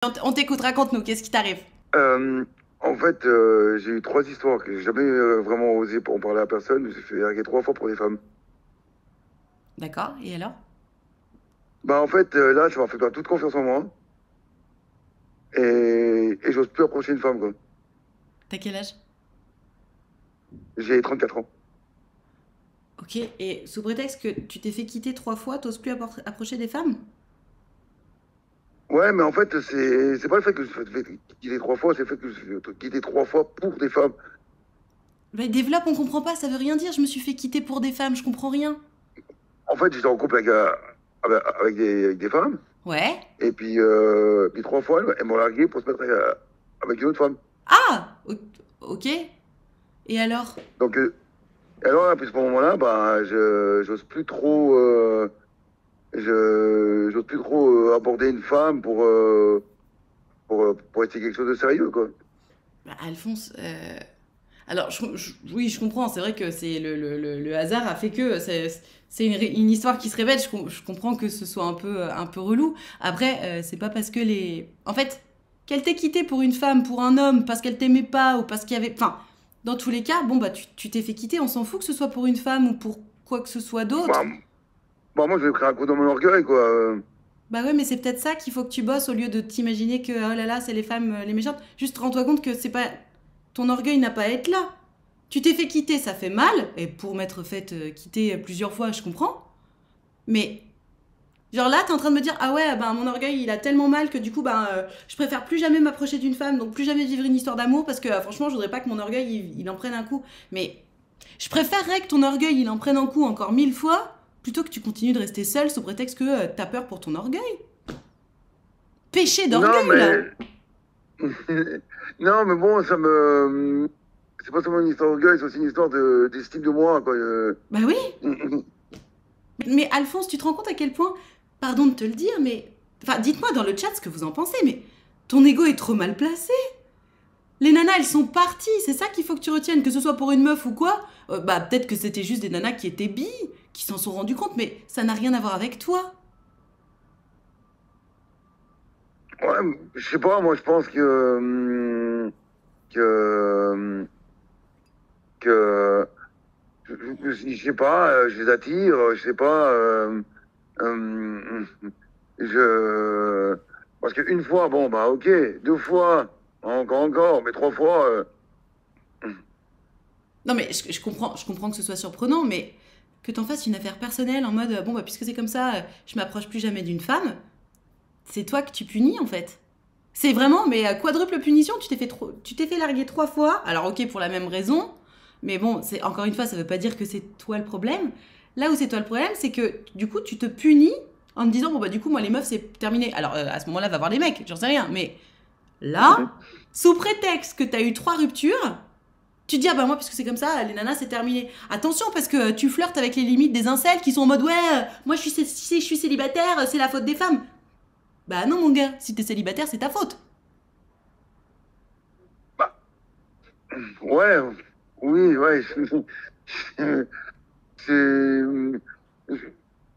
On t'écoute, raconte-nous, qu'est-ce qui t'arrive? En fait, j'ai eu trois histoires que j'ai jamais vraiment osé en parler à personne. J'ai fait larguer trois fois pour des femmes. D'accord, et alors? Bah en fait, là, ça m'a fait perdre toute confiance en moi et j'ose plus approcher une femme, quoi. T'as quel âge? J'ai 34 ans. Ok, et sous prétexte que tu t'es fait quitter 3 fois, t'oses plus approcher des femmes? Ouais, mais en fait, c'est pas le fait que je me suis fait quitter trois fois, c'est le fait que je me suis fait quitter trois fois pour des femmes. Mais développe, on comprend pas, ça veut rien dire, je me suis fait quitter pour des femmes, je comprends rien. En fait, j'étais en couple avec des femmes, Ouais. et puis trois fois, elles m'ont largué pour se mettre avec une autre femme. Ah! Ok. Et alors? Donc, alors, là, puis à ce moment-là, bah, j'ose plus trop. J'ose plus trop aborder une femme pour essayer quelque chose de sérieux, quoi. Bah, Alphonse, alors, oui, je comprends, c'est vrai que c'est le hasard a fait que c'est une histoire qui se répète, je comprends que ce soit un peu relou. Après, c'est pas parce que les... En fait, qu'elle t'ait quitté pour une femme, pour un homme, parce qu'elle t'aimait pas, ou parce qu'il y avait... Enfin, dans tous les cas, bon, bah, tu t'es fait quitter, on s'en fout que ce soit pour une femme ou pour quoi que ce soit Bah, d'autre. moi, je vais pris un coup dans mon orgueil, quoi. Bah ouais, mais c'est peut-être ça qu'il faut que tu bosses au lieu de t'imaginer que, oh là là, c'est les femmes les méchantes. Juste rends-toi compte que c'est pas... Ton orgueil n'a pas à être là. Tu t'es fait quitter, ça fait mal, et pour m'être fait quitter plusieurs fois, je comprends. Mais, genre là, t'es en train de me dire, ah ouais, ben mon orgueil, il a tellement mal que du coup, je préfère plus jamais m'approcher d'une femme, donc plus jamais vivre une histoire d'amour, parce que franchement, je voudrais pas que mon orgueil, il en prenne un coup. Mais, je préférerais que ton orgueil, il en prenne un coup encore 1000 fois, plutôt que tu continues de rester seul sous prétexte que t'as peur pour ton orgueil. Péché Non, d'orgueil, là. mais. Non, mais bon, ça me. C'est pas seulement une histoire d'orgueil, c'est aussi une histoire d'estime de moi, quoi. Bah oui. Mais Alphonse, tu te rends compte à quel point, pardon de te le dire, mais... Enfin, dites-moi dans le chat ce que vous en pensez, mais ton ego est trop mal placé. Les nanas, elles sont parties, c'est ça qu'il faut que tu retiennes, que ce soit pour une meuf ou quoi. Bah, peut-être que c'était juste des nanas qui étaient billes, qui s'en sont rendues compte, mais ça n'a rien à voir avec toi. Ouais, je sais pas, moi, je pense que, je sais pas, je les attire, je sais pas, euh, je, parce qu'une fois, bon, bah, ok, deux fois, encore, mais trois fois, Non, mais je comprends que ce soit surprenant, mais que t'en fasses une affaire personnelle en mode, bon, bah, puisque c'est comme ça, je m'approche plus jamais d'une femme, c'est toi que tu punis en fait. C'est vraiment, mais à quadruple punition, tu t'es fait larguer 3 fois. Alors ok, pour la même raison, mais bon, c'est encore une fois, ça veut pas dire que c'est toi le problème. Là où c'est toi le problème, c'est que du coup, tu te punis en te disant bon bah du coup moi les meufs c'est terminé. Alors à ce moment-là, va voir les mecs, j'en sais rien. Mais là, sous prétexte que t'as eu 3 ruptures, tu te dis ah bah moi parce que c'est comme ça, les nanas c'est terminé. Attention parce que tu flirtes avec les limites des incels qui sont en mode ouais, moi si je suis célibataire, c'est la faute des femmes. Bah non mon gars, si t'es célibataire, c'est ta faute. bah, ouais, oui, ouais, c'est,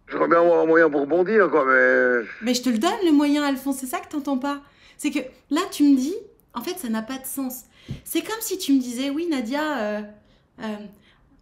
j'aimerais bien avoir un moyen pour rebondir, quoi, mais, Mais je te le donne le moyen, Alphonse, c'est ça que t'entends pas. C'est que là, tu me dis, en fait, ça n'a pas de sens. C'est comme si tu me disais, oui, Nadia, euh,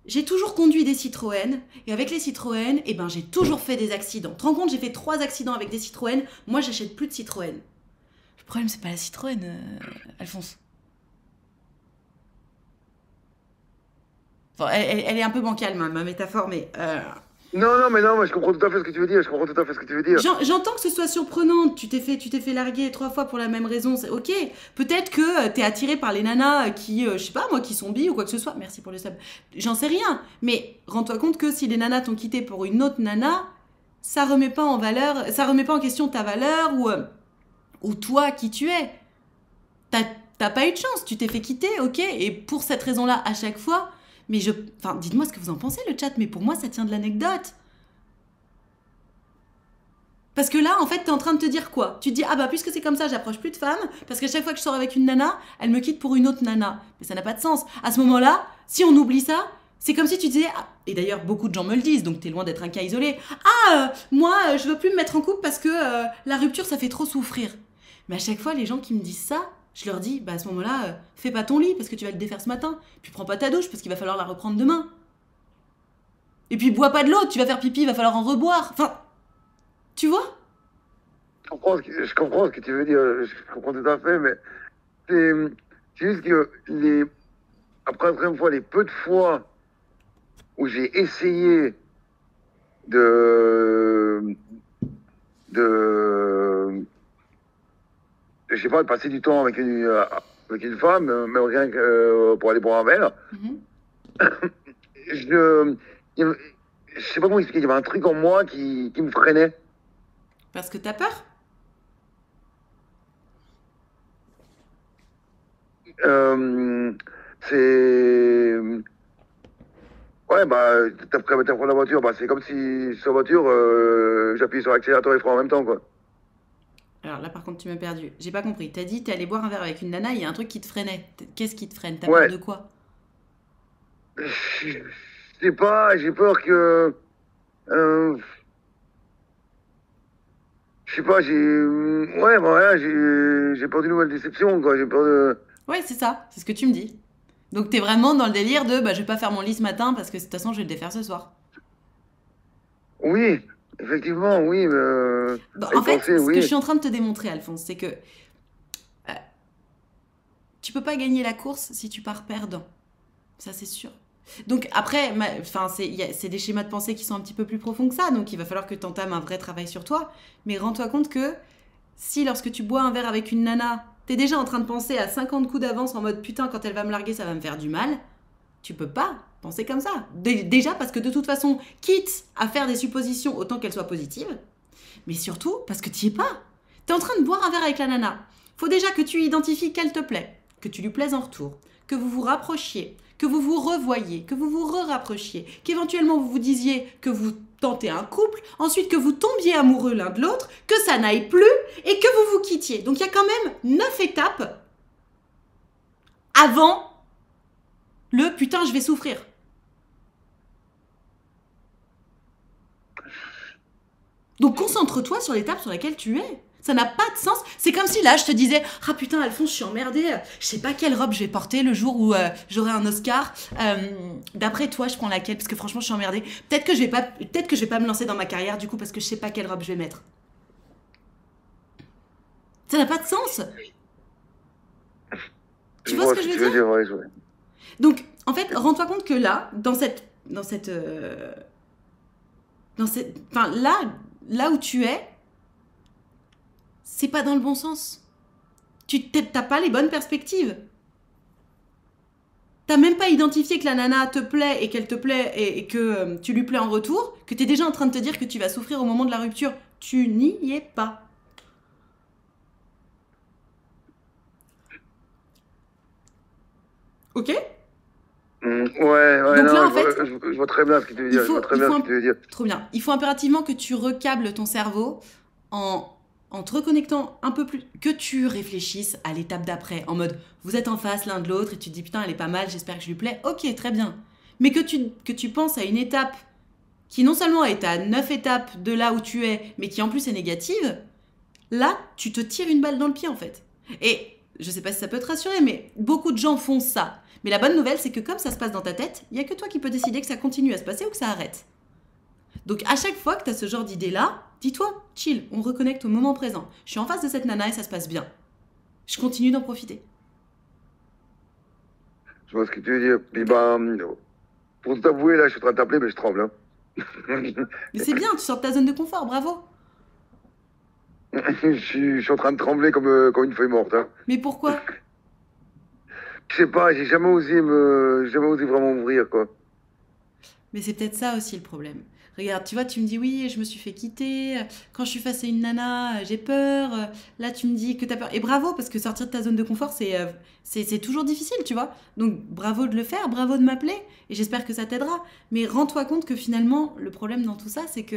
j'ai toujours conduit des Citroën, et avec les Citroën, eh ben, j'ai toujours fait des accidents. Tu te rends compte, j'ai fait 3 accidents avec des Citroën, moi, j'achète plus de Citroën. Le problème, c'est pas la Citroën, Alphonse. Enfin, elle est un peu bancale, ma métaphore, mais non, non, mais non, mais je comprends tout à fait ce que tu veux dire, je comprends tout à fait ce que tu veux dire. j'entends que ce soit surprenant, tu t'es fait larguer 3 fois pour la même raison, c'est ok. Peut-être que t'es attiré par les nanas qui, je sais pas moi, qui sont bi ou quoi que ce soit. Merci pour le sub. J'en sais rien. Mais rends-toi compte que si les nanas t'ont quitté pour une autre nana, ça remet pas en valeur, ça remet pas en question ta valeur ou toi qui tu es. T'as t'as pas eu de chance, tu t'es fait quitter, ok. Et pour cette raison-là, à chaque fois, mais enfin, dites-moi ce que vous en pensez le chat. Mais pour moi, ça tient de l'anecdote. Parce que là, en fait, t'es en train de te dire quoi? Tu te dis, ah bah, puisque c'est comme ça, j'approche plus de femmes, parce qu'à chaque fois que je sors avec une nana, elle me quitte pour une autre nana. Mais ça n'a pas de sens. À ce moment-là, si on oublie ça, c'est comme si tu disais, ah, et d'ailleurs, beaucoup de gens me le disent, donc t'es loin d'être un cas isolé. Ah, moi, je veux plus me mettre en couple parce que la rupture, ça fait trop souffrir. Mais à chaque fois, les gens qui me disent ça, je leur dis, bah à ce moment-là, fais pas ton lit parce que tu vas le défaire ce matin. Puis prends pas ta douche parce qu'il va falloir la reprendre demain. Et puis bois pas de l'eau, tu vas faire pipi, il va falloir en reboire. Enfin, tu vois? Je comprends ce que tu veux dire, je comprends tout à fait, mais c'est c'est juste que après la première fois, les peu de fois où j'ai essayé de, de, je sais pas, de passer du temps avec une femme, même rien que pour aller boire un verre, Mhm. je, je sais pas comment expliquer, il y avait un truc en moi qui me freinait. Parce que t'as peur. Euh, c'est, ouais, bah, t'as pris la voiture, bah, c'est comme si sur la voiture, j'appuie sur l'accélérateur et frein en même temps, quoi. Alors là, par contre, tu m'as perdu. J'ai pas compris. T'as dit, t'es allé boire un verre avec une nana, il y a un truc qui te freinait. Qu'est-ce qui te freine? T'as peur Ouais, de quoi? je sais pas, j'ai peur que, euh, je sais pas, ouais, bah, ouais, j'ai peur d'une nouvelle déception, quoi. J'ai peur de, Ouais, c'est ça. C'est ce que tu me dis. Donc t'es vraiment dans le délire de, bah je vais pas faire mon lit ce matin parce que de toute façon, je vais le défaire ce soir. oui, effectivement, oui, Bon, à y en fait, penser, ce que je oui. suis en train de te démontrer, Alphonse, c'est que tu peux pas gagner la course si tu pars perdant. Ça, c'est sûr. Donc après, enfin, c'est des schémas de pensée qui sont un petit peu plus profonds que ça, donc il va falloir que tu entames un vrai travail sur toi. Mais rends-toi compte que si lorsque tu bois un verre avec une nana, t'es déjà en train de penser à 50 coups d'avance en mode putain, quand elle va me larguer, ça va me faire du mal, tu peux pas penser comme ça. Déjà parce que de toute façon, quitte à faire des suppositions, autant qu'elles soient positives, mais surtout parce que tu y es pas. Tu es en train de boire un verre avec la nana. Faut déjà que tu identifies qu'elle te plaît, que tu lui plaises en retour, que vous vous rapprochiez, que vous vous revoyiez, que vous vous re-rapprochiez, qu'éventuellement vous vous disiez que vous tentez un couple, ensuite que vous tombiez amoureux l'un de l'autre, que ça n'aille plus et que vous vous quittiez. Donc il y a quand même 9 étapes avant le putain je vais souffrir. Donc concentre-toi sur l'étape sur laquelle tu es. Ça n'a pas de sens. C'est comme si là, je te disais, ah putain, Alphonse, je suis emmerdée. Je sais pas quelle robe je vais porter le jour où j'aurai un Oscar. D'après toi, je prends laquelle parce que franchement, je suis emmerdée. Peut-être que je vais pas me lancer dans ma carrière du coup parce que je sais pas quelle robe je vais mettre. Ça n'a pas de sens. Je Tu vois ce vois que ce je que veux tu veux dire? dire, ouais, ouais. Donc, en fait, rends-toi compte que là, enfin là où tu es, c'est pas dans le bon sens. T'as pas les bonnes perspectives. T'as même pas identifié que la nana te plaît et qu'elle te plaît et que tu lui plais en retour, que t'es déjà en train de te dire que tu vas souffrir au moment de la rupture. Tu n'y es pas. Ok? Ouais, ouais, Donc là, non, en fait, je vois très bien ce que tu veux il dire, je vois faut, très il bien faut ce que un- tu veux dire. trop bien. Il faut impérativement que tu recables ton cerveau en, en te reconnectant un peu plus, que tu réfléchisses à l'étape d'après, en mode, vous êtes en face l'un de l'autre et tu te dis, putain, elle est pas mal, j'espère que je lui plais. Ok, très bien. Mais que tu penses à une étape qui non seulement est à 9 étapes de là où tu es, mais qui en plus est négative, là, tu te tires une balle dans le pied en fait. Et je sais pas si ça peut te rassurer, mais beaucoup de gens font ça. Mais la bonne nouvelle, c'est que comme ça se passe dans ta tête, il y a que toi qui peux décider que ça continue à se passer ou que ça arrête. Donc à chaque fois que tu as ce genre d'idée-là, dis-toi, chill, on reconnecte au moment présent. Je suis en face de cette nana et ça se passe bien. Je continue d'en profiter. Je vois ce que tu veux dire. Puis Ok? ben, pour t'avouer, là, je suis en train de t'appeler, mais je tremble, hein. Mais c'est bien, tu sors de ta zone de confort, bravo. Je suis en train de trembler comme une feuille morte, hein. Mais pourquoi? Je sais pas, j'ai jamais osé vraiment ouvrir, quoi. Mais c'est peut-être ça aussi le problème. Regarde, tu vois, tu me dis oui, je me suis fait quitter. Quand je suis face à une nana, j'ai peur. Là, tu me dis que t'as peur. Et bravo, parce que sortir de ta zone de confort, c'est toujours difficile, tu vois. Donc bravo de le faire, bravo de m'appeler. Et j'espère que ça t'aidera. Mais rends-toi compte que finalement, le problème dans tout ça, c'est que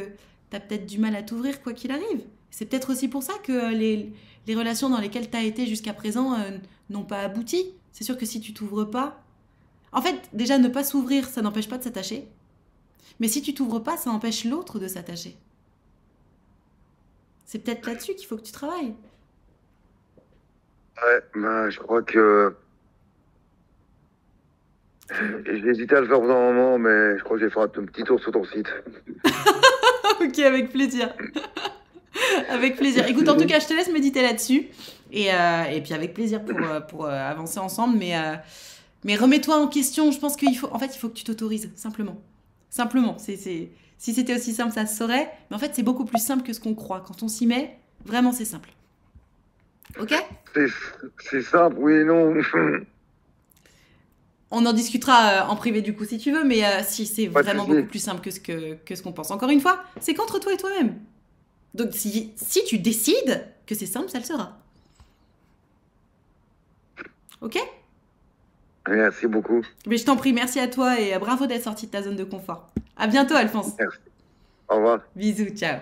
t'as peut-être du mal à t'ouvrir quoi qu'il arrive. C'est peut-être aussi pour ça que les relations dans lesquelles t'as été jusqu'à présent n'ont pas abouti. C'est sûr que si tu t'ouvres pas. En fait, déjà, ne pas s'ouvrir, ça n'empêche pas de s'attacher. Mais si tu t'ouvres pas, ça empêche l'autre de s'attacher. C'est peut-être là-dessus qu'il faut que tu travailles. Ouais, ben, je crois que j'ai hésité à le faire pendant un moment, mais je crois que je vais faire un petit tour sur ton site. Ok, avec plaisir. Avec plaisir. Écoute, en tout cas, je te laisse méditer là-dessus. Et puis avec plaisir pour avancer ensemble. Mais remets-toi en question. Je pense qu'il faut, en fait, il faut que tu t'autorises, simplement. Simplement. Si c'était aussi simple, ça se saurait. Mais en fait, c'est beaucoup plus simple que ce qu'on croit. Quand on s'y met, vraiment, c'est simple. Ok? C'est c'est simple, oui et non. On en discutera en privé du coup si tu veux, mais si c'est Pas de vraiment beaucoup souci. plus simple que ce qu'on pense. Encore une fois, c'est qu'entre toi et toi-même. Donc si tu décides que c'est simple, ça le sera. Ok? Merci beaucoup. Mais je t'en prie, merci à toi et bravo d'être sorti de ta zone de confort. À bientôt, Alphonse. Merci. Au revoir. Bisous, ciao.